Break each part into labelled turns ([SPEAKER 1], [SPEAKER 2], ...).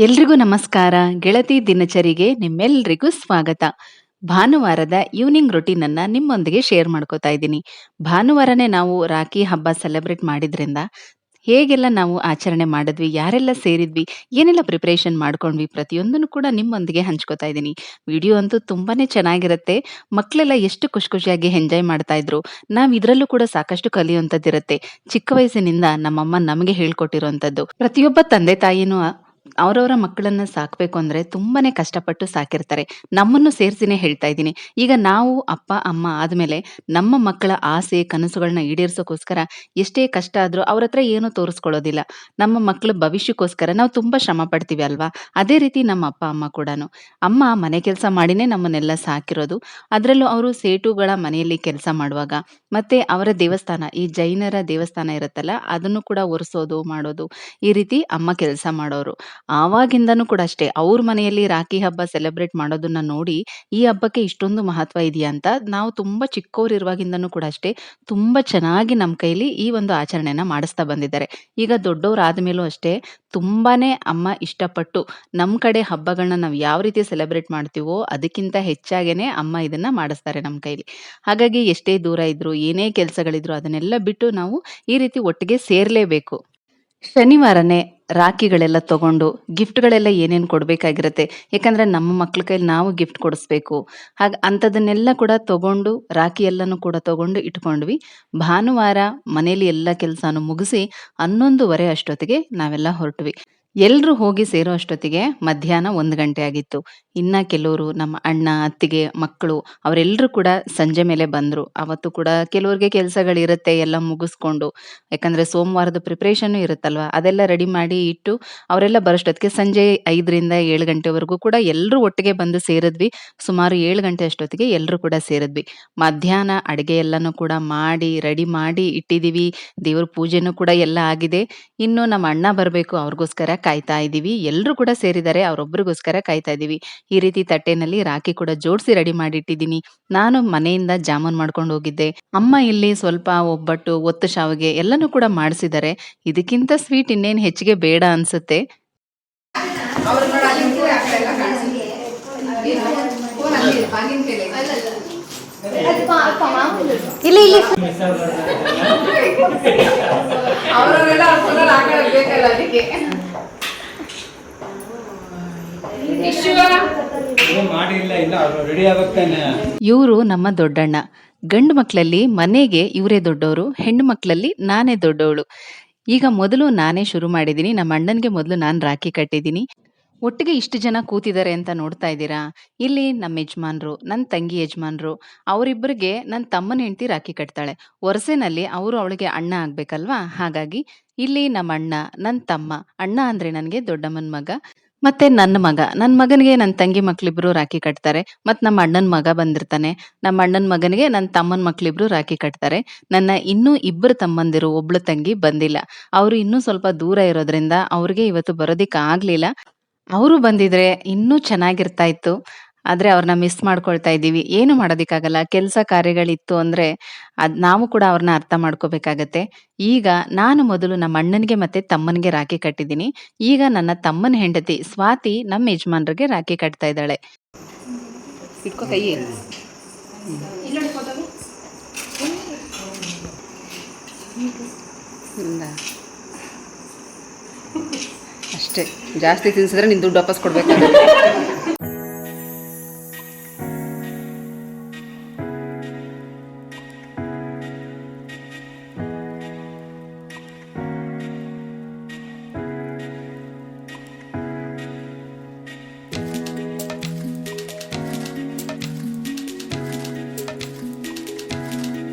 [SPEAKER 1] ಎಲ್ರಿಗೂ ನಮಸ್ಕಾರ. ಗೆಳತಿ ದಿನಚರಿಗೆ ನಿಮ್ಮೆಲ್ರಿಗೂ ಸ್ವಾಗತ. ಭಾನುವಾರದ ಈವ್ನಿಂಗ್ ರೊಟೀನ್ ಅನ್ನ ನಿಮ್ಮೊಂದಿಗೆ ಶೇರ್ ಮಾಡ್ಕೋತಾ ಇದ್ದೀನಿ. ಭಾನುವಾರನೇ ನಾವು ರಾಖಿ ಹಬ್ಬ ಸೆಲೆಬ್ರೇಟ್ ಮಾಡಿದ್ರಿಂದ ಹೇಗೆಲ್ಲ ನಾವು ಆಚರಣೆ ಮಾಡಿದ್ವಿ, ಯಾರೆಲ್ಲ ಸೇರಿದ್ವಿ, ಏನೆಲ್ಲ ಪ್ರಿಪರೇಷನ್ ಮಾಡ್ಕೊಂಡ್ವಿ ಪ್ರತಿಯೊಂದನ್ನು ಕೂಡ ನಿಮ್ಮೊಂದಿಗೆ ಹಂಚ್ಕೋತಾ ಇದ್ದೀನಿ. ವಿಡಿಯೋ ಅಂತೂ ತುಂಬಾನೇ ಚೆನ್ನಾಗಿರುತ್ತೆ. ಮಕ್ಕಳೆಲ್ಲ ಎಷ್ಟು ಖುಷಿ ಖುಷಿಯಾಗಿ ಎಂಜಾಯ್ ಮಾಡ್ತಾ ಇದ್ರು. ನಾವ್ ಇದ್ರಲ್ಲೂ ಕೂಡ ಸಾಕಷ್ಟು ಕಲಿಯುವಂಥದ್ದಿರುತ್ತೆ. ಚಿಕ್ಕ ವಯಸ್ಸಿನಿಂದ ನಮ್ಮಮ್ಮ ನಮಗೆ ಹೇಳ್ಕೊಟ್ಟಿರುವಂಥದ್ದು. ಪ್ರತಿಯೊಬ್ಬ ತಂದೆ ತಾಯಿನೂ ಅವರವರ ಮಕ್ಕಳನ್ನ ಸಾಕ್ಬೇಕು ಅಂದ್ರೆ ತುಂಬಾನೇ ಕಷ್ಟಪಟ್ಟು ಸಾಕಿರ್ತಾರೆ. ನಮ್ಮನ್ನು ಸೇರ್ಸಿನೇ ಹೇಳ್ತಾ ಇದ್ದೀನಿ. ಈಗ ನಾವು ಅಪ್ಪ, ಅಮ್ಮ ಆದ್ಮೇಲೆ ನಮ್ಮ ಮಕ್ಕಳ ಆಸೆ, ಕನಸುಗಳನ್ನ ಈಡೇರಿಸೋಕೋಸ್ಕರ ಎಷ್ಟೇ ಕಷ್ಟ ಆದ್ರೂ ಅವ್ರತ್ರ ಏನೂ ತೋರಿಸ್ಕೊಳ್ಳೋದಿಲ್ಲ. ನಮ್ಮ ಮಕ್ಕಳ ಭವಿಷ್ಯಕ್ಕೋಸ್ಕರ ನಾವು ತುಂಬಾ ಶ್ರಮ ಪಡ್ತೀವಿ ಅಲ್ವಾ? ಅದೇ ರೀತಿ ನಮ್ಮ ಅಪ್ಪ, ಅಮ್ಮ ಕೂಡನು. ಅಮ್ಮ ಮನೆ ಕೆಲಸ ಮಾಡಿನೇ ನಮ್ಮನ್ನೆಲ್ಲ ಸಾಕಿರೋದು. ಅದ್ರಲ್ಲೂ ಅವರು ಸೇಟುಗಳ ಮನೆಯಲ್ಲಿ ಕೆಲಸ ಮಾಡುವಾಗ, ಮತ್ತೆ ಅವರ ದೇವಸ್ಥಾನ, ಈ ಜೈನರ ದೇವಸ್ಥಾನ ಇರುತ್ತಲ್ಲ, ಅದನ್ನು ಕೂಡ ಒರೆಸೋದು, ಮಾಡೋದು, ಈ ರೀತಿ ಅಮ್ಮ ಕೆಲಸ ಮಾಡೋರು. ಆವಾಗಿಂದನೂ ಕೂಡ ಅಷ್ಟೇ. ಅವ್ರ ಮನೆಯಲ್ಲಿ ರಾಖಿ ಹಬ್ಬ ಸೆಲೆಬ್ರೇಟ್ ಮಾಡೋದನ್ನ ನೋಡಿ, ಈ ಹಬ್ಬಕ್ಕೆ ಇಷ್ಟೊಂದು ಮಹತ್ವ ಇದೆಯಾ ಅಂತ ನಾವು ತುಂಬಾ ಚಿಕ್ಕವರಿರುವಾಗಿಂದನೂ ಕೂಡ ಅಷ್ಟೇ, ತುಂಬಾ ಚೆನ್ನಾಗಿ ನಮ್ಮ ಕೈಲಿ ಈ ಒಂದು ಆಚರಣೆನ ಮಾಡಿಸ್ತಾ ಬಂದಿದ್ದಾರೆ. ಈಗ ದೊಡ್ಡವರಾದ ಮೇಲೂ ಅಷ್ಟೇ, ತುಂಬಾನೇ ಅಮ್ಮ ಇಷ್ಟಪಟ್ಟು ನಮ್ಮ ಕಡೆ ಹಬ್ಬಗಳನ್ನ ನಾವು ಯಾವ ರೀತಿ ಸೆಲೆಬ್ರೇಟ್ ಮಾಡ್ತೀವೋ ಅದಕ್ಕಿಂತ ಹೆಚ್ಚಾಗೇನೆ ಅಮ್ಮ ಇದನ್ನ ಮಾಡಿಸ್ತಾರೆ ನಮ್ಮ ಕೈಲಿ. ಹಾಗಾಗಿ ಎಷ್ಟೇ ದೂರ ಇದ್ರು, ಏನೇ ಕೆಲಸಗಳಿದ್ರು ಅದನ್ನೆಲ್ಲ ಬಿಟ್ಟು ನಾವು ಈ ರೀತಿ ಒಟ್ಟಿಗೆ ಸೇರ್ಲೇಬೇಕು. ಶನಿವಾರನೇ ರಾಖಿಗಳೆಲ್ಲ ತಗೊಂಡು ಗಿಫ್ಟ್‌ಗಳೆಲ್ಲ ಏನೇನ್ ಕೊಡ್ಬೇಕಾಗಿರತ್ತೆ. ಯಾಕಂದ್ರೆ ನಮ್ಮ ಮಕ್ಳ ಕೈಲಿ ನಾವು ಗಿಫ್ಟ್ ಕೊಡಿಸ್ಬೇಕು. ಅಂಥದನ್ನೆಲ್ಲ ಕೂಡ ತಗೊಂಡು ರಾಖಿ ಎಲ್ಲಾನು ಕೂಡ ತಗೊಂಡು ಇಟ್ಕೊಂಡ್ವಿ. ಭಾನುವಾರ ಮನೇಲಿ ಎಲ್ಲ ಕೆಲ್ಸಾನು ಮುಗಿಸಿ 11:30 ಅಷ್ಟೊತ್ತಿಗೆ ನಾವೆಲ್ಲ ಹೊರಟ್ವಿ. ಎಲ್ರೂ ಹೋಗಿ ಸೇರೋ ಅಷ್ಟೊತ್ತಿಗೆ ಮಧ್ಯಾಹ್ನ 1 ಗಂಟೆ ಆಗಿತ್ತು. ಇನ್ನ ಕೆಲವರು ನಮ್ಮ ಅಣ್ಣ, ಅತ್ತಿಗೆ, ಮಕ್ಕಳು ಅವರೆಲ್ಲರೂ ಕೂಡ ಸಂಜೆ ಮೇಲೆ ಬಂದ್ರು. ಅವತ್ತು ಕೂಡ ಕೆಲವ್ರಿಗೆ ಕೆಲ್ಸಗಳಿರುತ್ತೆ ಎಲ್ಲ ಮುಗಿಸ್ಕೊಂಡು. ಯಾಕಂದ್ರೆ ಸೋಮವಾರದ ಪ್ರಿಪರೇಷನ್ ಇರುತ್ತಲ್ವಾ? ಅದೆಲ್ಲ ರೆಡಿ ಮಾಡಿ ಇಟ್ಟು ಅವರೆಲ್ಲ ಬರೋಷ್ಟೊತ್ತಿಗೆ ಸಂಜೆ 5ರಿಂದ 7 ಗಂಟೆವರೆಗೂ ಕೂಡ ಎಲ್ರೂ ಒಟ್ಟಿಗೆ ಬಂದು ಸೇರಿದ್ವಿ. ಸುಮಾರು 7 ಗಂಟೆ ಅಷ್ಟೊತ್ತಿಗೆ ಎಲ್ರೂ ಕೂಡ ಸೇರಿದ್ವಿ. ಮಧ್ಯಾಹ್ನ ಅಡುಗೆ ಎಲ್ಲಾನು ಕೂಡ ಮಾಡಿ, ರೆಡಿ ಮಾಡಿ ಇಟ್ಟಿದೀವಿ. ದೇವ್ರ ಪೂಜೆನೂ ಕೂಡ ಎಲ್ಲ ಆಗಿದೆ. ಇನ್ನು ನಮ್ಮ ಅಣ್ಣ ಬರ್ಬೇಕು, ಅವ್ರಿಗೋಸ್ಕರ ಕಾಯ್ತಾ ಇದೀವಿ. ಎಲ್ರೂ ಕೂಡ ಸೇರಿದ್ದಾರೆ. ಅವ್ರೊಬ್ರಿಗೋಸ್ಕರ ಕಾಯ್ತಾ ಇದೀವಿ. ಈ ರೀತಿ ತಟ್ಟೆನಲ್ಲಿ ರಾಖಿ ಕೂಡ ಜೋಡಿಸಿ ರೆಡಿ ಮಾಡಿಟ್ಟಿದ್ದೀನಿ. ನಾನು ಮನೆಯಿಂದ ಜಾಮೂನ್ ಮಾಡ್ಕೊಂಡು ಹೋಗಿದ್ದೆ. ಅಮ್ಮ ಇಲ್ಲಿ ಸ್ವಲ್ಪ ಒಬ್ಬಟ್ಟು, ಒತ್ತು ಶಾವಿಗೆ ಎಲ್ಲನೂ ಕೂಡ ಮಾಡಿಸಿದ್ದಾರೆ. ಇದಕ್ಕಿಂತ ಸ್ವೀಟ್ ಇನ್ನೇನ್ ಹೆಚ್ಚಿಗೆ ಬೇಡ ಅನ್ಸುತ್ತೆ.
[SPEAKER 2] ಇಲ್ಲಿ ಇಲ್ಲಿ
[SPEAKER 1] ಇವರು ನಮ್ಮ ದೊಡ್ಡಣ್ಣ. ಗಂಡು ಮಕ್ಕಳಲ್ಲಿ ಮನೆಗೆ ಇವರೇ ದೊಡ್ಡವರು, ಹೆಣ್ಣು ಮಕ್ಕಳಲ್ಲಿ ನಾನೇ ದೊಡ್ಡವಳು. ಈಗ ಮೊದಲು ನಾನೇ ಶುರು ಮಾಡಿದ್ದೀನಿ. ನಮ್ಮ ಅಣ್ಣನ್ಗೆ ಮೊದಲು ನಾನು ರಾಖಿ ಕಟ್ಟಿದ್ದೀನಿ. ಒಟ್ಟಿಗೆ ಇಷ್ಟು ಜನ ಕೂತಿದ್ದಾರೆ ಅಂತ ನೋಡ್ತಾ ಇದ್ದೀರಾ? ಇಲ್ಲಿ ನಮ್ಮ ಯಜಮಾನ್ರು, ನನ್ನ ತಂಗಿ ಯಜಮಾನ್ರು, ಅವರಿಬ್ಬರಿಗೆ ನನ್ನ ತಮ್ಮನ ಹೆಂಡತಿ ರಾಖಿ ಕಟ್ತಾಳೆ. ವರಸೆನಲ್ಲಿ ಅವರು ಅವಳಿಗೆ ಅಣ್ಣ ಆಗ್ಬೇಕಲ್ವಾ? ಹಾಗಾಗಿ ಇಲ್ಲಿ ನಮ್ಮ ಅಣ್ಣ, ನನ್ನ ತಮ್ಮ, ಅಣ್ಣ ಅಂದ್ರೆ ನನಗೆ ದೊಡ್ಡಮ್ಮನ ಮಗ, ಮತ್ತೆ ನನ್ನ ಮಗ. ನನ್ನ ಮಗನಿಗೆ ನನ್ನ ತಂಗಿ ಮಕ್ಳಿಬ್ರು ರಾಖಿ ಕಟ್ತಾರೆ. ಮತ್ ನಮ್ಮ ಅಣ್ಣನ ಮಗ ಬಂದಿರ್ತಾನೆ. ನಮ್ಮ ಅಣ್ಣನ ಮಗನಿಗೆ ನನ್ನ ತಮ್ಮನ ಮಕ್ಳಿಬ್ರು ರಾಖಿ ಕಟ್ತಾರೆ. ನನ್ನ ಇನ್ನೂ ಇಬ್ಬರು ತಮ್ಮಂದಿರು, ಒಬ್ಳು ತಂಗಿ ಬಂದಿಲ್ಲ. ಅವರು ಇನ್ನೂ ಸ್ವಲ್ಪ ದೂರ ಇರೋದ್ರಿಂದ ಅವ್ರಿಗೆ ಇವತ್ತು ಬರೋದಿಕ್ ಆಗ್ಲಿಲ್ಲ. ಅವರು ಬಂದಿದ್ರೆ ಇನ್ನೂ ಚೆನ್ನಾಗಿರ್ತಾ ಇತ್ತು. ಆದ್ರೆ ಅವ್ರನ್ನ ಮಿಸ್ ಮಾಡ್ಕೊಳ್ತಾ ಇದ್ದೀವಿ. ಏನು ಮಾಡೋದಕ್ಕಾಗಲ್ಲ. ಕೆಲಸ ಕಾರ್ಯಗಳಿತ್ತು ಅಂದ್ರೆ ನಾವು ಕೂಡ ಅವ್ರನ್ನ ಅರ್ಥ ಮಾಡ್ಕೋಬೇಕಾಗತ್ತೆ. ಈಗ ನಾನು ಮೊದಲು ನಮ್ಮ ಅಣ್ಣನಿಗೆ ಮತ್ತೆ ತಮ್ಮನಿಗೆ ರಾಖಿ ಕಟ್ಟಿದ್ದೀನಿ. ಈಗ ನನ್ನ ತಮ್ಮನ ಹೆಂಡತಿ ಸ್ವಾತಿ ನಮ್ಮ ಯಜಮಾನ್ರಿಗೆ ರಾಖಿ ಕಟ್ತಾ ಇದ್ದಾಳೆ. ಇಟ್ಕೋ ಕೈ. ಅಷ್ಟೇ, ಜಾಸ್ತಿ ತಿನ್ಸಿದ್ರೆ ನಿನ್ ದುಡ್ಡು ವಾಪಸ್ ಕೊಡ್ಬೇಕಾಗುತ್ತೆ.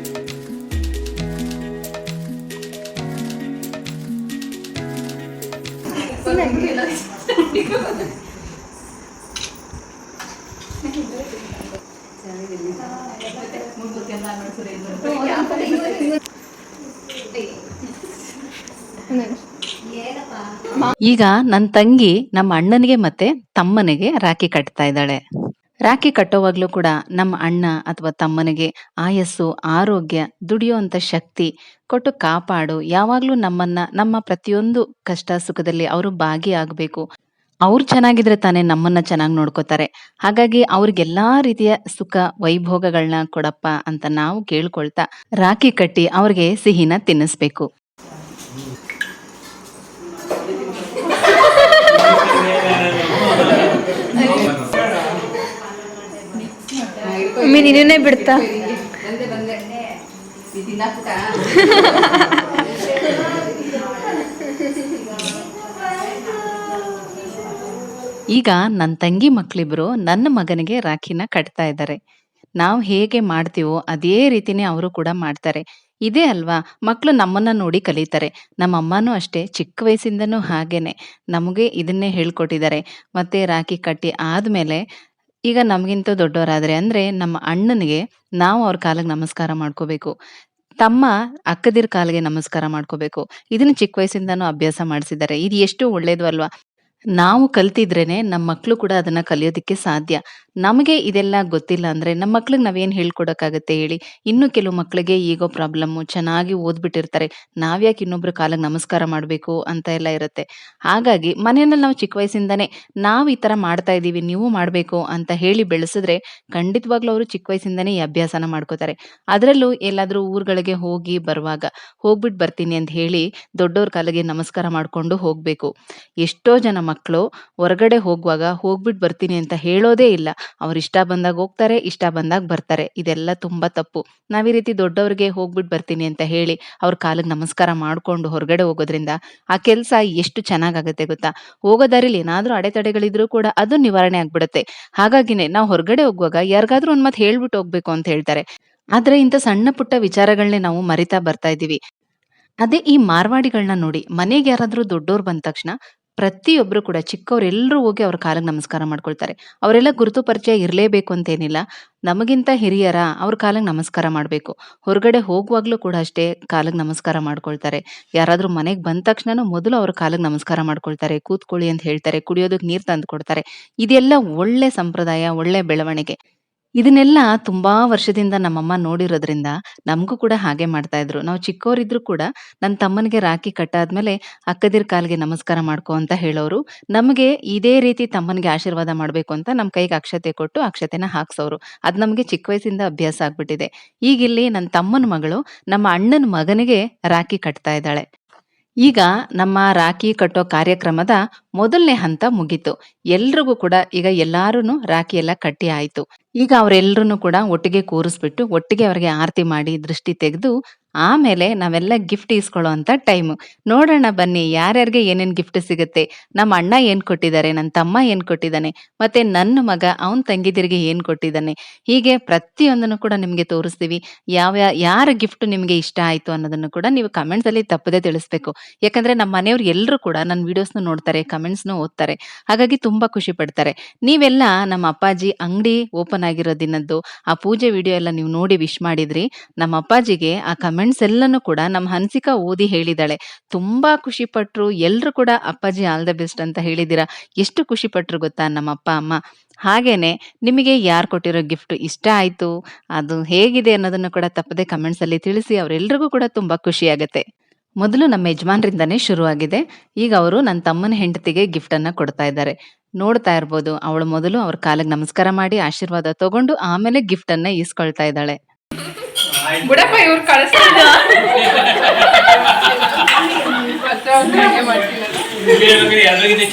[SPEAKER 1] ಈಗ ನನ್ನ ತಂಗಿ ನಮ್ಮ ಅಣ್ಣನಿಗೆ ಮತ್ತೆ ತಮ್ಮನಿಗೆ ರಾಖಿ ಕಟ್ತಾ ಇದ್ದಾಳೆ. ರಾಖಿ ಕಟ್ಟೋವಾಗ್ಲೂ ಕೂಡ ನಮ್ಮ ಅಣ್ಣ ಅಥವಾ ತಮ್ಮನಿಗೆ ಆಯಸ್ಸು, ಆರೋಗ್ಯ, ದುಡಿಯುವಂತ ಶಕ್ತಿ ಕೊಟ್ಟು ಕಾಪಾಡು. ಯಾವಾಗ್ಲೂ ನಮ್ಮನ್ನ ನಮ್ಮ ಪ್ರತಿಯೊಂದು ಕಷ್ಟ ಸುಖದಲ್ಲಿ ಅವರು ಭಾಗಿಯಾಗಬೇಕು. ಅವ್ರು ಚೆನ್ನಾಗಿದ್ರೆ ತಾನೇ ನಮ್ಮನ್ನ ಚೆನ್ನಾಗಿ ನೋಡ್ಕೋತಾರೆ. ಹಾಗಾಗಿ ಅವ್ರಿಗೆಲ್ಲಾ ರೀತಿಯ ಸುಖ ವೈಭೋಗಗಳನ್ನ ಕೊಡಪ್ಪ ಅಂತ ನಾವು ಕೇಳ್ಕೊಳ್ತಾ ರಾಖಿ ಕಟ್ಟಿ ಅವ್ರಿಗೆ ಸಿಹಿನ ತಿನ್ನಿಸ್ಬೇಕು.
[SPEAKER 2] ನೀನೇ ಬಿಡ್ತಾ
[SPEAKER 1] ಈಗ ನನ್ನ ತಂಗಿ ಮಕ್ಳಿಬ್ರು ನನ್ನ ಮಗನಿಗೆ ರಾಖಿನ ಕಟ್ತಾ ಇದ್ದಾರೆ. ನಾವು ಹೇಗೆ ಮಾಡ್ತೀವೋ ಅದೇ ರೀತಿನೇ ಅವರು ಕೂಡ ಮಾಡ್ತಾರೆ. ಇದೇ ಅಲ್ವಾ ಮಕ್ಳು ನಮ್ಮನ್ನ ನೋಡಿ ಕಲಿತಾರೆ. ನಮ್ಮ ಅಮ್ಮನೂ ಅಷ್ಟೇ ಚಿಕ್ಕ ವಯಸ್ಸಿಂದನೂ ಹಾಗೇನೆ ನಮಗೆ ಇದನ್ನೇ ಹೇಳ್ಕೊಟ್ಟಿದ್ದಾರೆ. ಮತ್ತೆ ರಾಖಿ ಕಟ್ಟಿ ಆದ್ಮೇಲೆ ಈಗ ನಮ್ಗಿಂತ ದೊಡ್ಡವರಾದ್ರೆ ಅಂದ್ರೆ ನಮ್ಮ ಅಣ್ಣನಿಗೆ ನಾವು ಅವ್ರ ಕಾಲಿಗೆ ನಮಸ್ಕಾರ ಮಾಡ್ಕೋಬೇಕು. ತಮ್ಮ ಅಕ್ಕದಿರ್ ಕಾಲಿಗೆ ನಮಸ್ಕಾರ ಮಾಡ್ಕೋಬೇಕು. ಇದನ್ನ ಚಿಕ್ಕ ವಯಸ್ಸಿಂದಾನೂ ಅಭ್ಯಾಸ ಮಾಡಿಸಿದ್ದಾರೆ. ಇದು ಎಷ್ಟು ಒಳ್ಳೇದು ಅಲ್ವಾ? ನಾವು ಕಲ್ತಿದ್ರೇನೆ ನಮ್ಮ ಮಕ್ಳು ಕೂಡ ಅದನ್ನ ಕಲಿಯೋದಕ್ಕೆ ಸಾಧ್ಯ. ನಮಗೆ ಇದೆಲ್ಲ ಗೊತ್ತಿಲ್ಲ ಅಂದ್ರೆ ನಮ್ಮ ಮಕ್ಳಿಗೆ ನಾವೇನ್ ಹೇಳ್ಕೊಡಕ್ಕಾಗತ್ತೆ ಹೇಳಿ? ಇನ್ನು ಕೆಲವು ಮಕ್ಳಿಗೆ ಈಗೋ ಪ್ರಾಬ್ಲಮ್ಮು, ಚೆನ್ನಾಗಿ ಓದ್ಬಿಟ್ಟಿರ್ತಾರೆ. ನಾವ್ಯಾಕೆ ಇನ್ನೊಬ್ರ ಕಾಲಿಗೆ ನಮಸ್ಕಾರ ಮಾಡ್ಬೇಕು ಅಂತ ಎಲ್ಲ ಇರುತ್ತೆ. ಹಾಗಾಗಿ ಮನೆಯಲ್ಲಿ ನಾವು ಚಿಕ್ಕ ವಯಸ್ಸಿಂದಾನೇ ನಾವು ಈ ತರ ಮಾಡ್ತಾ ಇದೀವಿ, ನೀವು ಮಾಡ್ಬೇಕು ಅಂತ ಹೇಳಿ ಬೆಳೆಸಿದ್ರೆ ಖಂಡಿತವಾಗ್ಲೂ ಅವರು ಚಿಕ್ಕ ವಯಸ್ಸಿಂದಾನೇ ಈ ಅಭ್ಯಾಸನ ಮಾಡ್ಕೋತಾರೆ. ಅದರಲ್ಲೂ ಎಲ್ಲಾದ್ರೂ ಊರುಗಳಿಗೆ ಹೋಗಿ ಬರುವಾಗ ಹೋಗ್ಬಿಟ್ಟು ಬರ್ತೀನಿ ಅಂತ ಹೇಳಿ ದೊಡ್ಡವ್ರ ಕಾಲಿಗೆ ನಮಸ್ಕಾರ ಮಾಡ್ಕೊಂಡು ಹೋಗ್ಬೇಕು. ಎಷ್ಟೋ ಜನ ಮಕ್ಕಳು ಹೊರಗಡೆ ಹೋಗುವಾಗ ಹೋಗ್ಬಿಟ್ಟು ಬರ್ತೀನಿ ಅಂತ ಹೇಳೋದೇ ಇಲ್ಲ. ಅವ್ರು ಇಷ್ಟ ಬಂದಾಗ ಹೋಗ್ತಾರೆ, ಇಷ್ಟ ಬಂದಾಗ ಬರ್ತಾರೆ. ಇದೆಲ್ಲ ತುಂಬಾ ತಪ್ಪು. ನಾವ್ ಈ ರೀತಿ ದೊಡ್ಡವ್ರಿಗೆ ಹೋಗ್ಬಿಟ್ಟು ಬರ್ತೀನಿ ಅಂತ ಹೇಳಿ ಅವ್ರ ಕಾಲಿಗೆ ನಮಸ್ಕಾರ ಮಾಡ್ಕೊಂಡು ಹೊರಗಡೆ ಹೋಗೋದ್ರಿಂದ ಆ ಕೆಲ್ಸ ಎಷ್ಟು ಚೆನ್ನಾಗಾಗತ್ತೆ ಗೊತ್ತಾ? ಹೋಗೋ ದಾರಿಲಿ ಏನಾದ್ರೂ ಅಡೆತಡೆಗಳಿದ್ರೂ ಕೂಡ ಅದು ನಿವಾರಣೆ ಆಗ್ಬಿಡುತ್ತೆ. ಹಾಗಾಗಿನೇ ನಾವು ಹೊರಗಡೆ ಹೋಗುವಾಗ ಯಾರಿಗಾದ್ರೂ ಒಂದ್ ಮಾತು ಹೇಳ್ಬಿಟ್ಟು ಹೋಗ್ಬೇಕು ಅಂತ ಹೇಳ್ತಾರೆ. ಆದ್ರೆ ಇಂಥ ಸಣ್ಣ ಪುಟ್ಟ ವಿಚಾರಗಳನ್ನೇ ನಾವು ಮರಿತಾ ಬರ್ತಾ ಇದೀವಿ. ಅದೇ ಈ ಮಾರ್ವಾಡಿಗಳನ್ನ ನೋಡಿ ಮನೆಗೆ ಯಾರಾದ್ರೂ ದೊಡ್ಡೋರು ಬಂದ ತಕ್ಷಣ ಪ್ರತಿಯೊಬ್ರು ಕೂಡ ಚಿಕ್ಕವರೆಲ್ಲರೂ ಹೋಗಿ ಅವ್ರ ಕಾಲಿಗೆ ನಮಸ್ಕಾರ ಮಾಡ್ಕೊಳ್ತಾರೆ. ಅವರೆಲ್ಲ ಗುರುತು ಪರಿಚಯ ಇರಲೇಬೇಕು ಅಂತೇನಿಲ್ಲ. ನಮಗಿಂತ ಹಿರಿಯರ ಅವ್ರ ಕಾಲಿಗೆ ನಮಸ್ಕಾರ ಮಾಡ್ಬೇಕು. ಹೊರಗಡೆ ಹೋಗುವಾಗ್ಲೂ ಕೂಡ ಅಷ್ಟೇ ಕಾಲಿಗೆ ನಮಸ್ಕಾರ ಮಾಡ್ಕೊಳ್ತಾರೆ. ಯಾರಾದ್ರೂ ಮನೆಗೆ ಬಂದ ತಕ್ಷಣನೂ ಮೊದಲು ಅವ್ರ ಕಾಲಿಗೆ ನಮಸ್ಕಾರ ಮಾಡ್ಕೊಳ್ತಾರೆ. ಕೂತ್ಕೊಳ್ಳಿ ಅಂತ ಹೇಳ್ತಾರೆ. ಕುಡಿಯೋದಕ್ಕೆ ನೀರು ತಂದು ಕೊಡ್ತಾರೆ. ಇದೆಲ್ಲ ಒಳ್ಳೆ ಸಂಪ್ರದಾಯ, ಒಳ್ಳೆ ಬೆಳವಣಿಗೆ. ಇದನ್ನೆಲ್ಲ ತುಂಬಾ ವರ್ಷದಿಂದ ನಮ್ಮಮ್ಮ ನೋಡಿರೋದ್ರಿಂದ ನಮಗೂ ಕೂಡ ಹಾಗೆ ಮಾಡ್ತಾ ಇದ್ರು. ನಾವು ಚಿಕ್ಕವರಿದ್ರು ಕೂಡ ನನ್ನ ತಮ್ಮನಿಗೆ ರಾಖಿ ಕಟ್ಟಾದ್ಮೇಲೆ ಅಕ್ಕದಿರ್ ಕಾಲಿಗೆ ನಮಸ್ಕಾರ ಮಾಡ್ಕೊ ಅಂತ ಹೇಳೋರು. ನಮಗೆ ಇದೇ ರೀತಿ ತಮ್ಮನಿಗೆ ಆಶೀರ್ವಾದ ಮಾಡ್ಬೇಕು ಅಂತ ನಮ್ಮ ಕೈಗೆ ಅಕ್ಷತೆ ಕೊಟ್ಟು ಅಕ್ಷತೆನ ಹಾಕ್ಸೋರು. ಅದ್ ನಮಗೆ ಚಿಕ್ಕ ವಯಸ್ಸಿಂದ ಅಭ್ಯಾಸ ಆಗ್ಬಿಟ್ಟಿದೆ. ಈಗಿಲ್ಲಿ ನನ್ನ ತಮ್ಮನ ಮಗಳು ನಮ್ಮ ಅಣ್ಣನ ಮಗನಿಗೆ ರಾಖಿ ಕಟ್ತಾ ಇದ್ದಾಳೆ. ಈಗ ನಮ್ಮ ರಾಖಿ ಕಟ್ಟೋ ಕಾರ್ಯಕ್ರಮದ ಮೊದಲನೇ ಹಂತ ಮುಗೀತು. ಎಲ್ರಿಗೂ ಕೂಡ ಈಗ ಎಲ್ಲಾರೂನು ರಾಖಿ ಎಲ್ಲ ಕಟ್ಟಿ ಆಯ್ತು. ಈಗ ಅವರೆಲ್ಲರನ್ನು ಕೂಡ ಒಟ್ಟಿಗೆ ಕೂರಿಸ್ಬಿಟ್ಟು ಒಟ್ಟಿಗೆ ಅವ್ರಿಗೆ ಆರತಿ ಮಾಡಿ ದೃಷ್ಟಿ ತೆಗೆದು ಆಮೇಲೆ ನಾವೆಲ್ಲ ಗಿಫ್ಟ್ ಇಸ್ಕೊಳ್ಳೋ ಅಂತ ಟೈಮು. ನೋಡೋಣ ಬನ್ನಿ ಯಾರ್ಯಾರಿಗೆ ಏನೇನ್ ಗಿಫ್ಟ್ ಸಿಗುತ್ತೆ. ನಮ್ಮ ಅಣ್ಣ ಏನ್ ಕೊಟ್ಟಿದ್ದಾರೆ, ನನ್ನ ತಮ್ಮ ಏನ್ ಕೊಟ್ಟಿದ್ದಾನೆ, ಮತ್ತೆ ನನ್ನ ಮಗ ಅವನ್ ತಂಗಿದಿರಿಗೆ ಏನ್ ಕೊಟ್ಟಿದ್ದಾನೆ. ಹೀಗೆ ಪ್ರತಿಯೊಂದನ್ನು ಕೂಡ ನಿಮ್ಗೆ ತೋರಿಸ್ತೀವಿ. ಯಾರ ಗಿಫ್ಟ್ ನಿಮ್ಗೆ ಇಷ್ಟ ಆಯ್ತು ಅನ್ನೋದನ್ನು ಕೂಡ ನೀವು ಕಮೆಂಟ್ಸ್ ಅಲ್ಲಿ ತಪ್ಪದೆ ತಿಳಿಸ್ಬೇಕು. ಯಾಕಂದ್ರೆ ನಮ್ಮ ಮನೆಯವ್ರು ಎಲ್ಲರೂ ಕೂಡ ನನ್ನ ವಿಡಿಯೋಸ್ನ ನೋಡ್ತಾರೆ, ಕಮೆಂಟ್ಸ್ನು ಓದ್ತಾರೆ. ಹಾಗಾಗಿ ತುಂಬಾ ಖುಷಿ ಪಡ್ತಾರೆ. ನೀವೆಲ್ಲ ನಮ್ಮ ಅಪ್ಪಾಜಿ ಅಂಗಡಿ ಓಪನ್ ಆಗಿರೋ ದಿನದ್ದು ಆ ಪೂಜೆ ವಿಡಿಯೋ ಎಲ್ಲ ನೀವು ನೋಡಿ ವಿಶ್ ಮಾಡಿದ್ರಿ. ನಮ್ಮ ಅಪ್ಪಾಜಿಗೆ ಆ ಕಮೆಂಟ್ಸ್ ಎಲ್ಲನೂ ಕೂಡ ನಮ್ಮ ಹನ್ಸಿಕಾ ಓದಿ ಹೇಳಿದಾಳೆ. ತುಂಬಾ ಖುಷಿ ಪಟ್ರು. ಎಲ್ರು ಕೂಡ ಅಪ್ಪಾಜಿ ಆಲ್ ದ ಬೆಸ್ಟ್ ಅಂತ ಹೇಳಿದಿರಾ. ಎಷ್ಟು ಖುಷಿ ಪಟ್ರು ಗೊತ್ತಾ ನಮ್ಮ ಅಪ್ಪ ಅಮ್ಮ. ಹಾಗೇನೆ ನಿಮಗೆ ಯಾರು ಕೊಟ್ಟಿರೋ ಗಿಫ್ಟ್ ಇಷ್ಟ ಆಯ್ತು, ಅದು ಹೇಗಿದೆ ಅನ್ನೋದನ್ನು ಕೂಡ ತಪ್ಪದೆ ಕಮೆಂಟ್ಸ್ ಅಲ್ಲಿ ತಿಳಿಸಿ. ಅವರೆಲ್ಲರಿಗೂ ಕೂಡ ತುಂಬಾ ಖುಷಿ ಆಗತ್ತೆ. ಮೊದಲು ನಮ್ಮ ಯಜಮಾನ್ರಿಂದಾನೇ ಶುರುವಾಗಿದೆ. ಈಗ ಅವರು ನನ್ನ ತಮ್ಮನ ಹೆಂಡತಿಗೆ ಗಿಫ್ಟ್ ಅನ್ನ ಕೊಡ್ತಾ ಇದ್ದಾರೆ. ನೋಡ್ತಾ ಇರ್ಬೋದು. ಅವಳು ಮೊದಲು ಅವ್ರ ಕಾಲಿಗೆ ನಮಸ್ಕಾರ ಮಾಡಿ ಆಶೀರ್ವಾದ ತಗೊಂಡು ಆಮೇಲೆ ಗಿಫ್ಟ್ ಅನ್ನ ಈಸ್ಕೊಳ್ತಾ ಇದ್ದಾಳೆ.
[SPEAKER 2] ಬಿಡಪ್ಪ ಇವ್ರು ಕಳಿಸ್ತಿದ್ದ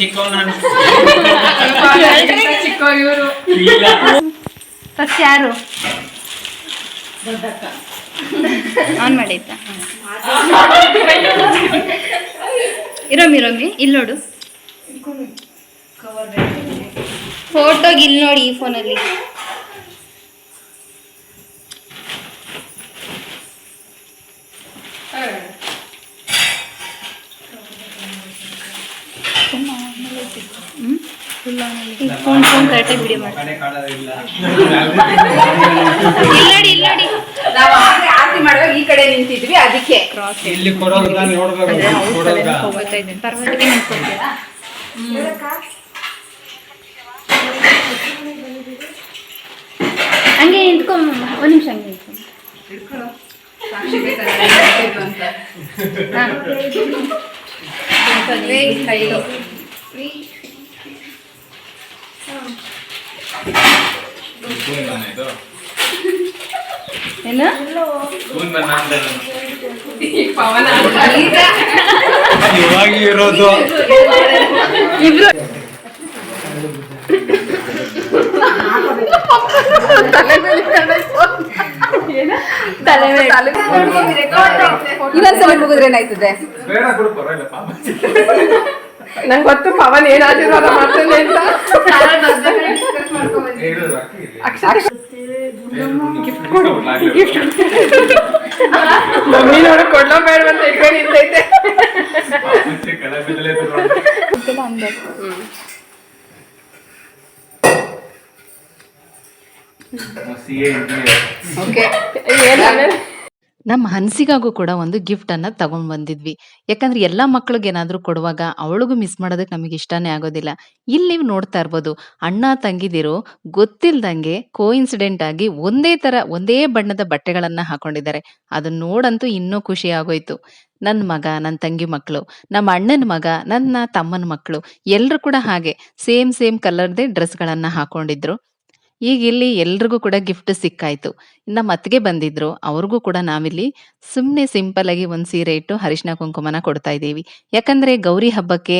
[SPEAKER 2] ಚಿಕ್ಕವ್ರು ಇವರು ಫಸ್ಟ್ ಯಾರು ಆನ್ ಮಾಡೈತಾ? ಇರೋಮಿ ಇಲ್ಲಿ ನೋಡು, ಫೋಟೋಗೆ ಇಲ್ಲಿ ನೋಡಿ ಈ ಫೋನಲ್ಲಿ. ಫೋನ್ ಕರೆಕ್ಟಾಗಿ ವಿಡಿಯೋ ಮಾಡಿ. ಇಲ್ಲಡಿ ನಾವು ಆರತಿ ಮಾಡುವಾಗ ಈ ಕಡೆ ನಿಂತಿದ್ವಿ, ಅದಕ್ಕೆ ಕ್ರಾಸ್ ಇಲ್ಲಿ ಕೊಡೋದನ್ನ ನೋಡಬೇಕು. ಹೋಗ್ತಾ ಇದ್ದೀನಿ ಪರವಾಗಿಲ್ಲ, ನಿಂತ್ಕೊಳ್ತೀರಾ? ಹಂಗೆ ನಿಂತ್ಕೊಂಬ, ಒಂದು ನಿಮಿಷ ಹಂಗೆ ನಿಂತ್ಕೊಂಡು ಏನು ಪವನ ಈಗ
[SPEAKER 3] ಇವಾಗ ಇರೋದು
[SPEAKER 2] ಇಬ್ರು ತಲೆ ಮೇಲೆ ಇನ್ನೊಂದ್ಸಲ ಮುಗಿದ್ರೆ ಏನಾಯ್ತದೆ?
[SPEAKER 3] ಬೇಡ ಕೊಡು ಪರವಾಗಿಲ್ಲ ಪಾಪ.
[SPEAKER 2] ನಂಗೆ ಗೊತ್ತು ಪವನ್ ಏನ್ ಆಶೀರ್ವಾದ ಮಾಡ್ತಾನೆ ಅಂತ.
[SPEAKER 3] ಇರೋದು ಅಕ್ಕಿ ಇಲ್ಲಿ.
[SPEAKER 2] ಮಮ್ಮಿ ನೋಡ ಕೊಡ್ಲೋ ಬೇಡ ಅಂತ ಇಟ್ಕೊಂಡು ನಿಂತೈತೆ.
[SPEAKER 3] ಪಾಪಚ್ಚೆ ಕೆಳಗೆ ಬಿದ್ದಲೇ ಇದ್ರು. CA engineer.
[SPEAKER 2] ಓಕೆ ಏನ್ ಆಮೇಲೆ
[SPEAKER 1] ನಮ್ಮ ಹನ್ಸಿಗಾಗೂ ಕೂಡ ಒಂದು ಗಿಫ್ಟ್ ಅನ್ನ ತಗೊಂಡ್ ಬಂದಿದ್ವಿ. ಯಾಕಂದ್ರೆ ಎಲ್ಲಾ ಮಕ್ಳಿಗೆ ಏನಾದ್ರೂ ಕೊಡುವಾಗ ಅವಳಿಗೂ ಮಿಸ್ ಮಾಡೋದಕ್ಕೆ ನಮಗೆ ಇಷ್ಟನೇ ಆಗೋದಿಲ್ಲ. ಇಲ್ಲಿ ನೀವು ನೋಡ್ತಾ ಇರ್ಬೋದು, ಅಣ್ಣ ತಂಗಿದಿರು ಗೊತ್ತಿಲ್ದಂಗೆ ಕೋಇನ್ಸಿಡೆಂಟ್ ಆಗಿ ಒಂದೇ ಬಣ್ಣದ ಬಟ್ಟೆಗಳನ್ನ ಹಾಕೊಂಡಿದ್ದಾರೆ. ಅದನ್ನ ನೋಡಂತೂ ಇನ್ನೂ ಖುಷಿ ಆಗೋಯ್ತು. ನನ್ನ ಮಗ, ನನ್ನ ತಂಗಿ ಮಕ್ಕಳು, ನಮ್ಮ ಅಣ್ಣನ ಮಗ, ನನ್ನ ತಮ್ಮನ ಮಕ್ಕಳು ಎಲ್ರು ಕೂಡ ಹಾಗೆ ಸೇಮ್ ಕಲರ್ದೇ ಡ್ರೆಸ್ಗಳನ್ನ ಹಾಕೊಂಡಿದ್ರು. ಈಗ ಇಲ್ಲಿ ಎಲ್ರಿಗೂ ಕೂಡ ಗಿಫ್ಟ್ ಸಿಕ್ಕಾಯ್ತು. ನಮ್ಮ ಅತ್ತಿಗೆ ಬಂದಿದ್ರು, ಅವ್ರಿಗೂ ಕೂಡ ನಾವಿಲ್ಲಿ ಸುಮ್ನೆ ಸಿಂಪಲ್ ಆಗಿ ಒಂದ್ ಸೀರೆ ಇಟ್ಟು ಅರಿಶಿನ ಕುಂಕುಮನ ಕೊಡ್ತಾ ಇದೀವಿ. ಯಾಕಂದ್ರೆ ಗೌರಿ ಹಬ್ಬಕ್ಕೆ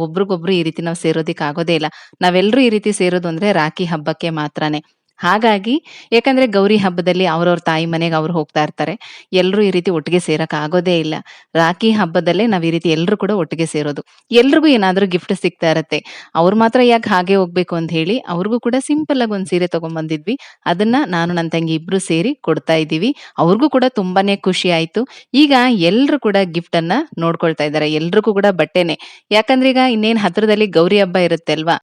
[SPEAKER 1] ಒಬ್ರಿಗೊಬ್ರು ಈ ರೀತಿ ನಾವು ಸೇರೋದಿಕ್ ಆಗೋದೇ ಇಲ್ಲ. ನಾವೆಲ್ಲರೂ ಈ ರೀತಿ ಸೇರೋದು ಅಂದ್ರೆ ರಾಖಿ ಹಬ್ಬಕ್ಕೆ ಮಾತ್ರನೇ. ಹಾಗಾಗಿ ಯಾಕಂದ್ರೆ ಗೌರಿ ಹಬ್ಬದಲ್ಲಿ ಅವ್ರವ್ರ ತಾಯಿ ಮನೆಗೆ ಅವ್ರು ಹೋಗ್ತಾ ಇರ್ತಾರೆ. ಎಲ್ರೂ ಈ ರೀತಿ ಒಟ್ಟಿಗೆ ಸೇರಕ್ ಆಗೋದೇ ಇಲ್ಲ. ರಾಖಿ ಹಬ್ಬದಲ್ಲೇ ನಾವ್ ಈ ರೀತಿ ಎಲ್ರು ಕೂಡ ಒಟ್ಟಿಗೆ ಸೇರೋದು. ಎಲ್ರಿಗೂ ಏನಾದ್ರೂ ಗಿಫ್ಟ್ ಸಿಗ್ತಾ ಇರತ್ತೆ. ಅವ್ರು ಮಾತ್ರ ಯಾಕೆ ಹಾಗೆ ಹೋಗ್ಬೇಕು ಅಂತ ಹೇಳಿ ಅವ್ರಿಗೂ ಕೂಡ ಸಿಂಪಲ್ ಆಗಿ ಒಂದ್ ಸೀರೆ ತಗೊಂಡ್ಬಂದಿದ್ವಿ. ಅದನ್ನ ನಾನು ನನ್ನ ತಂಗಿ ಇಬ್ರು ಸೇರಿ ಕೊಡ್ತಾ ಇದೀವಿ. ಅವ್ರಿಗೂ ಕೂಡ ತುಂಬಾನೇ ಖುಷಿ ಆಯ್ತು. ಈಗ ಎಲ್ರು ಕೂಡ ಗಿಫ್ಟ್ ಅನ್ನ ನೋಡ್ಕೊಳ್ತಾ ಇದ್ದಾರೆ. ಎಲ್ರಿಗೂ ಕೂಡ ಬಟ್ಟೆನೆ. ಯಾಕಂದ್ರೆ ಈಗ ಇನ್ನೇನ್ ಹತ್ರದಲ್ಲಿ ಗೌರಿ ಹಬ್ಬ ಇರುತ್ತೆ ಅಲ್ವಾ.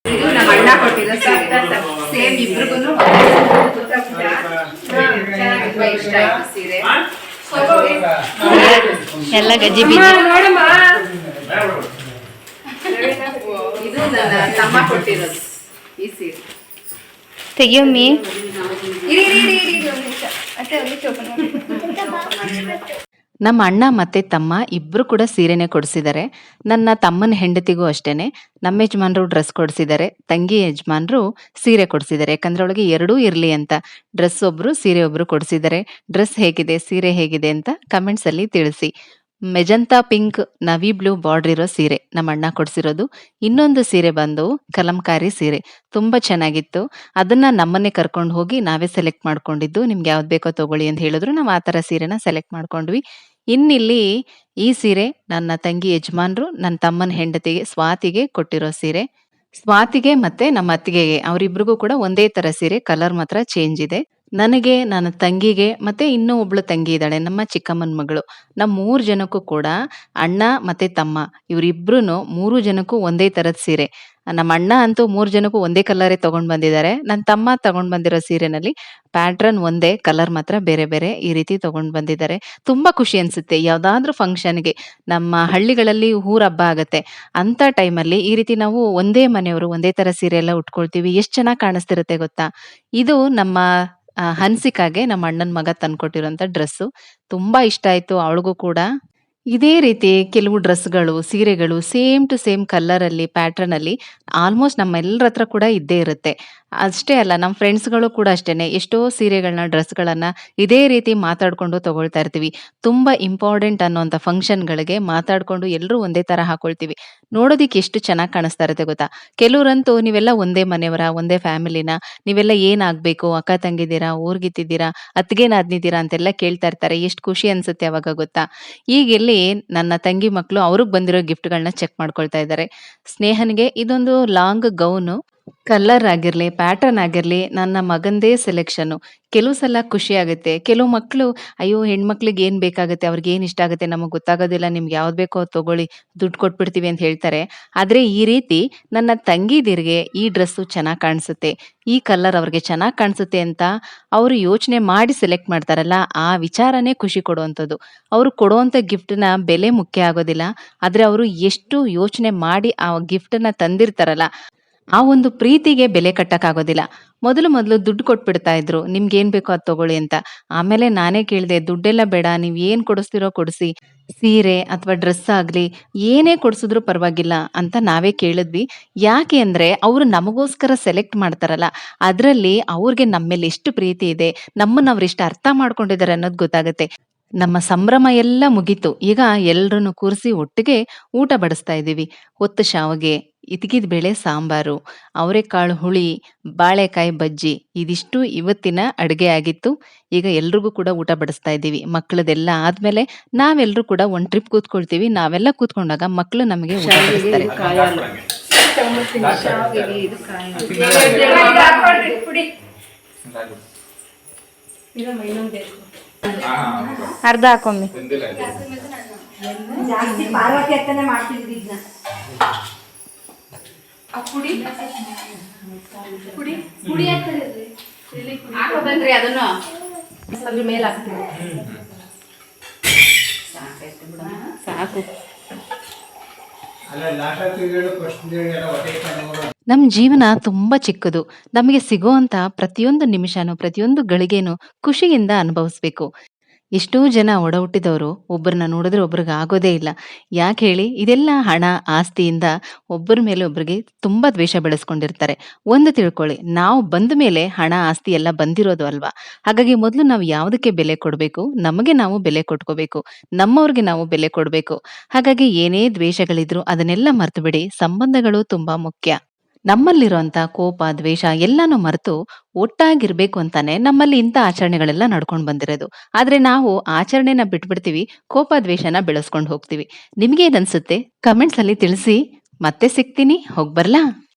[SPEAKER 2] ಇದು ನಮ್ಮ ಅಣ್ಣ ಕೊಟ್ಟಿರೋ ಸೇಮ್ ಇಬ್ರಿಗೂ ತುಂಬಾ ಇಷ್ಟ ಆಯ್ತು ಸೀರೆ.
[SPEAKER 1] ಎಲ್ಲ ಗಜಿ ಬೀಜಿ.
[SPEAKER 2] ಇದು ನನ್ನ ತಮ್ಮ ಕೊಟ್ಟಿರೋದು ಈ ಸೀರೆ.
[SPEAKER 1] ತೆಗಿಯೊಮ್ಮಿ.
[SPEAKER 2] ಇರಿ ಒಂದ್ ನಿಮಿಷ. ಅತ್ತೆ ಒಂದ್ ನಿಮಿಷ open ಮಾಡಿ.
[SPEAKER 1] ನಮ್ಮ ಅಣ್ಣ ಮತ್ತೆ ತಮ್ಮ ಇಬ್ರು ಕೂಡ ಸೀರೆನೆ ಕೊಡಿಸಿದ್ದಾರೆ. ನನ್ನ ತಮ್ಮನ ಹೆಂಡತಿಗೂ ಅಷ್ಟೇನೆ ನಮ್ಮ ಯಜಮಾನ್ರು ಡ್ರೆಸ್ ಕೊಡಿಸಿದ್ದಾರೆ. ತಂಗಿ ಯಜಮಾನ್ರು ಸೀರೆ ಕೊಡಿಸಿದ್ದಾರೆ. ಯಾಕಂದ್ರೆ ಅವಳಿಗೆ ಎರಡೂ ಇರ್ಲಿ ಅಂತ ಡ್ರೆಸ್ ಒಬ್ರು ಸೀರೆ ಒಬ್ರು ಕೊಡಿಸಿದ್ದಾರೆ. ಡ್ರೆಸ್ ಹೇಗಿದೆ, ಸೀರೆ ಹೇಗಿದೆ ಅಂತ ಕಮೆಂಟ್ಸ್ ಅಲ್ಲಿ ತಿಳಿಸಿ. ಮೆಜಂತಾ ಪಿಂಕ್ ನವಿ ಬ್ಲೂ ಬಾರ್ಡರ್ ಇರೋ ಸೀರೆ ನಮ್ಮ ಅಣ್ಣ ಕೊಡ್ಸಿರೋದು. ಇನ್ನೊಂದು ಸೀರೆ ಬಂದು ಕಲಂಕಾರಿ ಸೀರೆ, ತುಂಬಾ ಚೆನ್ನಾಗಿತ್ತು. ಅದನ್ನ ನಮ್ಮನ್ನೇ ಕರ್ಕೊಂಡು ಹೋಗಿ ನಾವೇ ಸೆಲೆಕ್ಟ್ ಮಾಡ್ಕೊಂಡಿದ್ದು. ನಿಮ್ಗೆ ಯಾವ್ದು ಬೇಕೋ ತಗೊಳ್ಳಿ ಅಂತ ಹೇಳಿದ್ರು. ನಾವು ಆ ತರ ಸೀರೆನ ಸೆಲೆಕ್ಟ್ ಮಾಡ್ಕೊಂಡ್ವಿ. ಇನ್ನಿಲ್ಲಿ ಈ ಸೀರೆ ನನ್ನ ತಂಗಿ ಯಜಮಾನ್ರು ನನ್ನ ತಮ್ಮನ ಹೆಂಡತಿಗೆ ಸ್ವಾತಿಗೆ ಕೊಟ್ಟಿರೋ ಸೀರೆ. ಸ್ವಾತಿಗೆ ಮತ್ತೆ ನಮ್ಮ ಅತ್ತಿಗೆಗೆ ಅವರಿಬ್ರಿಗೂ ಕೂಡ ಒಂದೇ ತರ ಸೀರೆ, ಕಲರ್ ಮಾತ್ರ ಚೇಂಜ್ ಇದೆ. ನನಗೆ, ನನ್ನ ತಂಗಿಗೆ ಮತ್ತೆ ಇನ್ನೂ ಒಬ್ಳು ತಂಗಿ ಇದ್ದಾಳೆ, ನಮ್ಮ ಚಿಕ್ಕಮ್ಮನ ಮಗಳು. ನಮ್ಮ 3 ಜನಕ್ಕೂ ಕೂಡ ಅಣ್ಣ ಮತ್ತೆ ತಮ್ಮ ಇವರಿಬ್ರುನು 3 ಜನಕ್ಕೂ ಒಂದೇ ತರದ ಸೀರೆ. ನಮ್ಮ ಅಣ್ಣ ಅಂತೂ 3 ಜನಕ್ಕೂ ಒಂದೇ ಕಲರೇ ತಗೊಂಡ್ ಬಂದಿದ್ದಾರೆ. ನನ್ನ ತಮ್ಮ ತಗೊಂಡ್ ಬಂದಿರೋ ಸೀರೆನಲ್ಲಿ ಪ್ಯಾಟ್ರನ್ ಒಂದೇ, ಕಲರ್ ಮಾತ್ರ ಬೇರೆ ಬೇರೆ ಈ ರೀತಿ ತಗೊಂಡ್ ಬಂದಿದ್ದಾರೆ. ತುಂಬಾ ಖುಷಿ ಅನ್ಸುತ್ತೆ. ಯಾವ್ದಾದ್ರೂ ಫಂಕ್ಷನ್ಗೆ, ನಮ್ಮ ಹಳ್ಳಿಗಳಲ್ಲಿ ಊರ್ ಹಬ್ಬ ಆಗತ್ತೆ ಅಂತ ಟೈಮಲ್ಲಿ ಈ ರೀತಿ ನಾವು ಒಂದೇ ಮನೆಯವರು ಒಂದೇ ತರ ಸೀರೆ ಎಲ್ಲ ಉಟ್ಕೊಳ್ತೀವಿ. ಎಷ್ಟ್ ಚೆನ್ನಾಗ್ ಕಾಣಿಸ್ತಿರುತ್ತೆ ಗೊತ್ತಾ. ಇದು ನಮ್ಮ ಹನ್ಸಿಕಾಗೆ ನಮ್ಮ ಅಣ್ಣನ ಮಗ ತಂದ್ಕೊಟ್ಟಿರೋಂಥ ಡ್ರೆಸ್ಸು. ತುಂಬಾ ಇಷ್ಟ ಆಯ್ತು ಅವಳಿಗೂ ಕೂಡ. ಇದೇ ರೀತಿ ಕೆಲವು ಡ್ರೆಸ್‌ಗಳು, ಸೀರೆಗಳು ಸೇಮ್ ಟು ಸೇಮ್ ಕಲರಲ್ಲಿ, ಪ್ಯಾಟರ್ನಲ್ಲಿ ಆಲ್ಮೋಸ್ಟ್ ನಮ್ಮೆಲ್ಲರ ಹತ್ರ ಕೂಡ ಇದ್ದೇ ಇರುತ್ತೆ. ಅಷ್ಟೇ ಅಲ್ಲ, ನಮ್ಮ ಫ್ರೆಂಡ್ಸ್‌ಗಳು ಕೂಡ ಅಷ್ಟೇನೆ. ಎಷ್ಟೋ ಸೀರೆಗಳನ್ನ, ಡ್ರೆಸ್‌ಗಳನ್ನ ಇದೇ ರೀತಿ ಮಾತಾಡ್ಕೊಂಡು ತಗೊಳ್ತಾ ಇರ್ತೀವಿ. ತುಂಬಾ ಇಂಪಾರ್ಟೆಂಟ್ ಅನ್ನೋಂಥ ಫಂಕ್ಷನ್‌ಗಳಿಗೆ ಮಾತಾಡ್ಕೊಂಡು ಎಲ್ಲರೂ ಒಂದೇ ತರ ಹಾಕೊಳ್ತೀವಿ. ನೋಡೋದಿಕ್ಕೆ ಎಷ್ಟು ಚೆನ್ನಾಗಿ ಕಾಣಿಸ್ತಾ ಇರುತ್ತೆ ಗೊತ್ತಾ. ಕೆಲವ್ರಂತೂ ನೀವೆಲ್ಲ ಒಂದೇ ಮನೆಯವರಾ, ಒಂದೇ ಫ್ಯಾಮಿಲಿನಾ, ನೀವೆಲ್ಲ ಏನಾಗ್ಬೇಕು, ಅಕ್ಕ ತಂಗಿದ್ದೀರಾ, ಊರ್ಗಿತ್ತಿದ್ದೀರಾ, ಅತ್ತಿಗೆ ನಾದ್ನಿದ್ದೀರಾ ಅಂತೆಲ್ಲ ಕೇಳ್ತಾ ಇರ್ತಾರೆ. ಎಷ್ಟು ಖುಷಿ ಅನ್ಸುತ್ತೆ ಅವಾಗ ಗೊತ್ತಾ. ಈಗ ಇಲ್ಲಿ ನನ್ನ ತಂಗಿ ಮಕ್ಕಳು ಅವ್ರಿಗೆ ಬಂದಿರೋ ಗಿಫ್ಟ್‌ಗಳನ್ನ ಚೆಕ್ ಮಾಡ್ಕೊಳ್ತಾ ಇದ್ದಾರೆ. ಸ್ನೇಹನ್ಗೆ ಇದೊಂದು ಲಾಂಗ್ ಗೌನು. ಕಲರ್ ಆಗಿರ್ಲಿ, ಪ್ಯಾಟರ್ನ್ ಆಗಿರ್ಲಿ ನನ್ನ ಮಗಂದೇ ಸೆಲೆಕ್ಷನ್ನು. ಕೆಲವು ಸಲ ಖುಷಿ ಆಗುತ್ತೆ. ಕೆಲವು ಮಕ್ಕಳು ಅಯ್ಯೋ ಹೆಣ್ಮಕ್ಳಿಗೆ ಏನ್ ಬೇಕಾಗುತ್ತೆ, ಅವ್ರಿಗೆ ಏನ್ ಇಷ್ಟ ಆಗುತ್ತೆ ನಮಗ್ ಗೊತ್ತಾಗೋದಿಲ್ಲ, ನಿಮ್ಗೆ ಯಾವ್ದು ಬೇಕೋ ಅದ್ ತಗೊಳ್ಳಿ, ದುಡ್ಡು ಕೊಟ್ಬಿಡ್ತೀವಿ ಅಂತ ಹೇಳ್ತಾರೆ. ಆದ್ರೆ ಈ ರೀತಿ ನನ್ನ ತಂಗಿದಿರ್ಗೆ ಈ ಡ್ರೆಸ್ಸು ಚೆನ್ನಾಗ್ ಕಾಣಿಸುತ್ತೆ, ಈ ಕಲರ್ ಅವ್ರಿಗೆ ಚೆನ್ನಾಗ್ ಕಾಣಿಸುತ್ತೆ ಅಂತ ಅವರು ಯೋಚನೆ ಮಾಡಿ ಸೆಲೆಕ್ಟ್ ಮಾಡ್ತಾರಲ್ಲ, ಆ ವಿಚಾರನೇ ಖುಷಿ ಕೊಡುವಂಥದ್ದು. ಅವರು ಕೊಡುವಂಥ ಗಿಫ್ಟ್‌ನ ಬೆಲೆ ಮುಖ್ಯ ಆಗೋದಿಲ್ಲ. ಆದ್ರೆ ಅವರು ಎಷ್ಟು ಯೋಚನೆ ಮಾಡಿ ಆ ಗಿಫ್ಟನ್ನ ತಂದಿರ್ತಾರಲ್ಲ, ಆ ಒಂದು ಪ್ರೀತಿಗೆ ಬೆಲೆ ಕಟ್ಟಕ್ಕಾಗೋದಿಲ್ಲ. ಮೊದಲು ದುಡ್ಡು ಕೊಟ್ಬಿಡ್ತಾ ಇದ್ರು. ನಿಮ್ಗೇನ್ ಬೇಕೋ ಅದ್ ತಗೊಳ್ಳಿ ಅಂತ. ಆಮೇಲೆ ನಾನೇ ಕೇಳ್ದೆ, ದುಡ್ಡೆಲ್ಲ ಬೇಡ, ನೀವ್ ಏನ್ ಕೊಡಿಸ್ತೀರೋ ಕೊಡ್ಸಿ. ಸೀರೆ ಅಥವಾ ಡ್ರೆಸ್ ಆಗ್ಲಿ, ಏನೇ ಕೊಡ್ಸಿದ್ರು ಪರವಾಗಿಲ್ಲ ಅಂತ ನಾವೇ ಕೇಳಿದ್ವಿ. ಯಾಕೆ ಅಂದ್ರೆ ಅವ್ರು ನಮಗೋಸ್ಕರ ಸೆಲೆಕ್ಟ್ ಮಾಡ್ತಾರಲ್ಲ, ಅದ್ರಲ್ಲಿ ಅವ್ರಿಗೆ ನಮ್ಮ ಮೇಲೆ ಎಷ್ಟು ಪ್ರೀತಿ ಇದೆ, ನಮ್ಮನ್ನ ಅವ್ರೆಷ್ಟು ಅರ್ಥ ಮಾಡ್ಕೊಂಡಿದ್ದಾರೆ ಅನ್ನೋದು ಗೊತ್ತಾಗತ್ತೆ. ನಮ್ಮ ಸಂಭ್ರಮ ಎಲ್ಲ ಮುಗೀತು. ಈಗ ಎಲ್ರನ್ನು ಕೂರಿಸಿ ಒಟ್ಟಿಗೆ ಊಟ ಬಡಿಸ್ತಾ ಇದ್ದೀವಿ. ಹೊತ್ತು ಶಾವಿಗೆ, ಇದ್ಕಿದ್ ಬೇಳೆ ಸಾಂಬಾರು, ಅವರೆಕಾಳು ಹುಳಿ, ಬಾಳೆಕಾಯಿ ಬಜ್ಜಿ ಇದಿಷ್ಟು ಇವತ್ತಿನ ಅಡುಗೆ ಆಗಿತ್ತು. ಈಗ ಎಲ್ರಿಗೂ ಕೂಡ ಊಟ ಬಡಿಸ್ತಾ ಇದ್ದೀವಿ. ಮಕ್ಳದೆಲ್ಲ ಆದ್ಮೇಲೆ ನಾವೆಲ್ಲರೂ ಕೂಡ ಒಂದ್ ಟ್ರಿಪ್ ಕೂತ್ಕೊಳ್ತೀವಿ. ನಾವೆಲ್ಲ ಕೂತ್ಕೊಂಡಾಗ ಮಕ್ಳು ನಮಗೆ ಊಟ ಬಡಿಸ್ತಾರೆ.
[SPEAKER 2] ಪುಡಿ
[SPEAKER 4] ಅರ್ಧ ಹಾಕೊಮ್ಮಿ.
[SPEAKER 2] ಜಾಸ್ತಿ ಪಾರ್ವತಿ ಹತ್ತನೆ ಮಾಡ್ತಿದ್ವಿ ಇದನ್ನ. ಆ ಪುಡಿ ಪುಡಿ ಪುಡಿ ಹಾಕೋ ಬಂದ್ರಿ ಅದನ್ನು ಅದ್ರ ಮೇಲೆ ಹಾಕ್ತೀವಿ.
[SPEAKER 1] ಸಾಕು. ನಮ್ ಜೀವನ ತುಂಬಾ ಚಿಕ್ಕದು. ನಮಗೆ ಸಿಗೋಂತ ಪ್ರತಿಯೊಂದು ನಿಮಿಷನೂ, ಪ್ರತಿಯೊಂದು ಗಳಿಗೆನೂ ಖುಷಿಯಿಂದ ಅನುಭವಿಸ್ಬೇಕು. ಎಷ್ಟೋ ಜನ ಒಡ ಹುಟ್ಟಿದವರು ಒಬ್ಬರನ್ನ ನೋಡಿದ್ರೆ ಒಬ್ರಿಗೆ ಆಗೋದೇ ಇಲ್ಲ. ಯಾಕೆ ಹೇಳಿ? ಇದೆಲ್ಲ ಹಣ, ಆಸ್ತಿಯಿಂದ ಒಬ್ಬರ ಮೇಲೆ ಒಬ್ರಿಗೆ ತುಂಬಾ ದ್ವೇಷ ಬೆಳೆಸ್ಕೊಂಡಿರ್ತಾರೆ. ಒಂದು ತಿಳ್ಕೊಳ್ಳಿ, ನಾವು ಬಂದ ಮೇಲೆ ಹಣ, ಆಸ್ತಿ ಎಲ್ಲ ಬಂದಿರೋದು ಅಲ್ವಾ? ಹಾಗಾಗಿ ಮೊದಲು ನಾವು ಯಾವುದಕ್ಕೆ ಬೆಲೆ ಕೊಡಬೇಕು, ನಮಗೆ ನಾವು ಬೆಲೆ ಕೊಟ್ಕೋಬೇಕು. ನಮ್ಮವ್ರಿಗೆ ನಾವು ಬೆಲೆ ಕೊಡಬೇಕು. ಹಾಗಾಗಿ ಏನೇ ದ್ವೇಷಗಳಿದ್ರು ಅದನ್ನೆಲ್ಲ ಮರ್ತು ಬಿಡಿ. ಸಂಬಂಧಗಳು ತುಂಬಾ ಮುಖ್ಯ. ನಮ್ಮಲ್ಲಿರುವಂತ ಕೋಪ, ದ್ವೇಷ ಎಲ್ಲಾನು ಮರೆತು ಒಟ್ಟಾಗಿರ್ಬೇಕು ಅಂತಾನೆ ನಮ್ಮಲ್ಲಿ ಇಂಥ ಆಚರಣೆಗಳೆಲ್ಲ ನಡ್ಕೊಂಡ್ ಬಂದಿರೋದು. ಆದ್ರೆ ನಾವು ಆಚರಣೆನ ಬಿಟ್ಬಿಡ್ತೀವಿ, ಕೋಪ, ದ್ವೇಷನ ಬೆಳೆಸ್ಕೊಂಡು ಹೋಗ್ತೀವಿ. ನಿಮ್ಗೇನನ್ಸುತ್ತೆ? ಕಮೆಂಟ್ಸ್ ಅಲ್ಲಿ ತಿಳಿಸಿ. ಮತ್ತೆ ಸಿಗ್ತೀನಿ. ಹೋಗ್ಬರ್ಲಾ?